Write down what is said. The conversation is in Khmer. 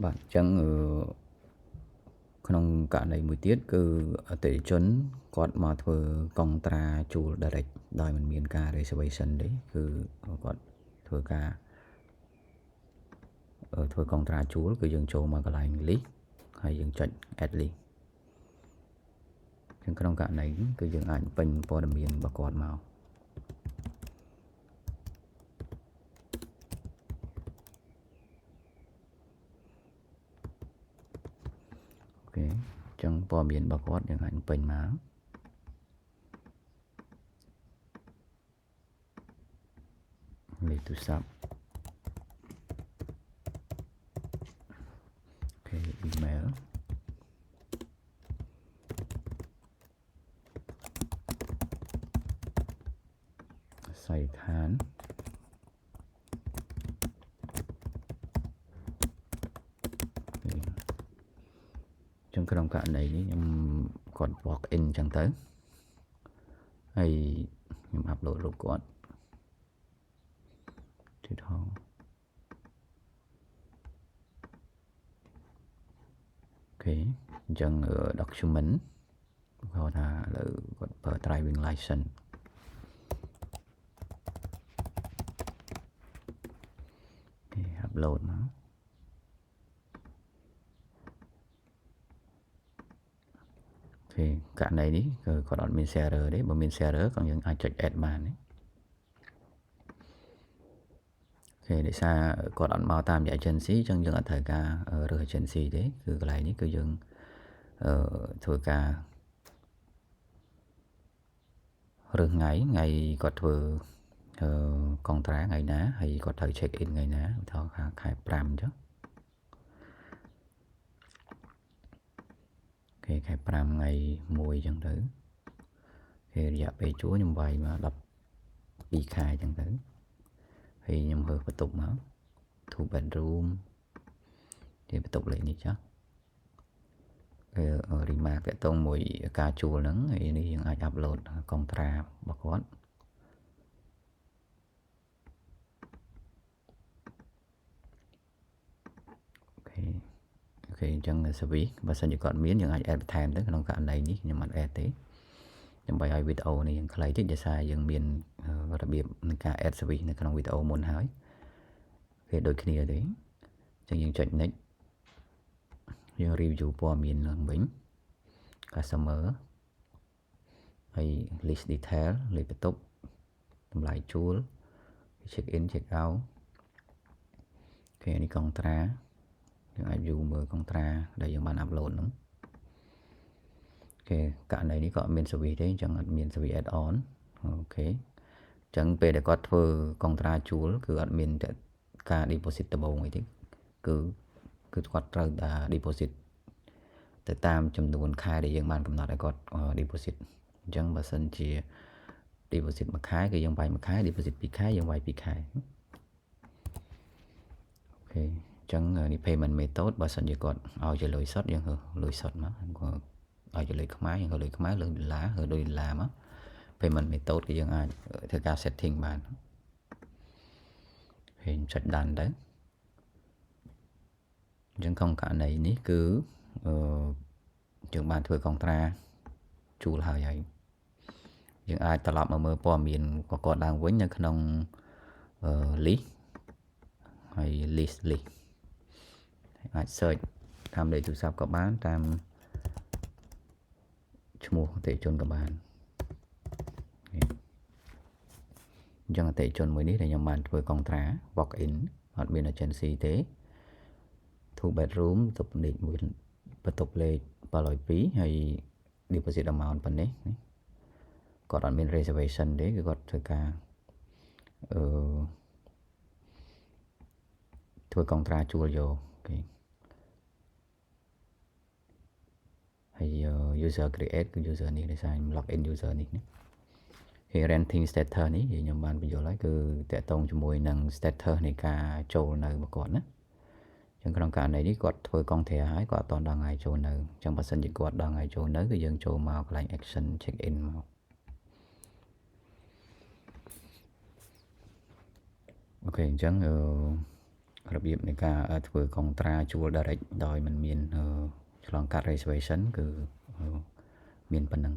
បាទអញ្ចឹងក្នុងករណីមួយទៀតគឺអតិថិជនគាត់មកធ្វើកុងត្រាជួល direct ដោយមិនមានការ reservation ទេគឺគាត់ធ្វើការធ្វើកុងត្រាជួលគឺយើងចូលមកកន្លែង list ហើយយើងចុច add list អញ្ចឹងក្នុងករណីនេះគឺយើងអាចពេញព័ត៌មានរបស់គាត់មកអូខេអញ្ចឹងព័ត៌មានរបស់គាត់យើងអាចពេញមកលេខទូរស័ព្ទអូខេ email អាស័យដ្ឋានចឹងក្នុងករណីនេះខ្ញុំគាត់ walk in ចឹងទៅហើយខ្ញុំ upload រូបគាត់ទៀតហងអូខេអញ្ចឹង document គាត់ថាឥឡូវគាត់ប្រើ driving license អូខេ upload មកករណីនេះគឺគាត់អត់មាន share ទេបើមាន share ក៏យើងអាចចុច add បានទេអូខេដោយសារគាត់អត់មកតាមរយៈ agency អញ្ចឹងយើងអត់ត្រូវការរើស agency ទេគឺកន្លែងនេះគឺយើងធ្វើការរើសថ្ងៃគាត់ធ្វើកុងត្រាថ្ងៃណាហើយគាត់ត្រូវ check in ថ្ងៃណាឧទាហរណ៍ខែ5អញ្ចឹងខែ5ថ្ងៃ1អញ្ចឹងទៅគេរយៈពេលជួខ្ញុំវាយមក12ខែអញ្ចឹងទៅហើយខ្ញុំរើសបន្ទប់មក 2 bedroom ជាបន្ទប់លេខនេះចាស់រីម៉ាកតងមួយការជួលហ្នឹងហើយនេះយើងអាច upload កុងត្រារបស់គាត់អូខេអញ្ចឹង service បើសិនជាគាត់មានយើងអាច add បន្ថែមទៅក្នុងករណីនេះខ្ញុំអត់ add ទេដើម្បីឲ្យវីដេអូនេះយើងខ្លីតិចដោយសារយើងមានរបៀបនៃការ add service នៅក្នុងវីដេអូមុនហើយគេដូចគ្នាទេអញ្ចឹងយើងចុច next យើង review ព័ត៌មានឡើងវិញ customer ហើយ list detail លេខបន្ទប់តម្លៃជួល check in check out គេនេះកុងត្រាយើងអាច view មើលកុងត្រាដែលយើងបាន upload ហ្នឹងគេករណីនេះក៏អត់មាន service ទេអញ្ចឹងអត់មាន service add on អូខេអញ្ចឹងពេលដែលគាត់ធ្វើកុងត្រាជួលគឺអត់មានការ deposit ដំបូងអីទេគឺគាត់ត្រូវតែ deposit ទៅតាមចំនួនខែដែលយើងបានកំណត់ឲ្យគាត់ deposit អញ្ចឹងបើសិនជា deposit មួយខែគឺយើងវាយមួយខែ deposit 2ខែយើងវាយ2ខែអូខេអញ្ចឹងនេះ payment method បើសិនជាគាត់ឲ្យជាលុយសុទ្ធយើងលុយសុទ្ធមកគាត់ឲ្យជាលុយខ្មែរយើងក៏លុយខ្មែរលើដុល្លារឬដុល្លារមក payment method គឺយើងអាចធ្វើការ setting បានហើយចុច done ទៅអញ្ចឹងក្នុងករណីនេះគឺយើងបានធ្វើកុងត្រាជួលហើយយើងអាចត្រឡប់មកមើលព័ត៌មានរបស់គាត់ឡើងវិញនៅក្នុងlist ហើយ list អាច search តាមលេខទូរស័ព្ទក៏បានតាមឈ្មោះអតិថិជនក៏បានអញ្ចឹងអតិថិជនមួយនេះដែលខ្ញុំបានធ្វើកុងត្រា walk in អត់មាន agency ទេ 2 bedroom បន្ទប់លេខ1បន្ទប់លេខ702ហើយ deposit amount ប៉ុណ្ណេះគាត់អត់មាន reservation ទេគឺគាត់ធ្វើការធ្វើកុងត្រាជួលយកអូខេហើយ user create គឺ user នេះដោយសារខ្ញុំ log in user នេះហើយ renting status នេះខ្ញុំបានបញ្យល់ហើយគឺតកតងជាមួយនឹង status នៃការចូលនៅរបស់គាត់ណាអញ្ចឹងក្នុងករណីនេះគាត់ធ្វើកុងត្រាហើយគាត់អត់ដល់ថ្ងៃចូលនៅអញ្ចឹងបើសិនជាគាត់ដល់ថ្ងៃចូលនៅគឺយើងចូលមកកន្លែង action check in មកអូខេអញ្ចឹង ระเบียบในการធ្វើកុងត្រាជួល direct ដោយមិនមានឆ្លងកាត់ reservation គឺមានប៉ុណ្ណឹង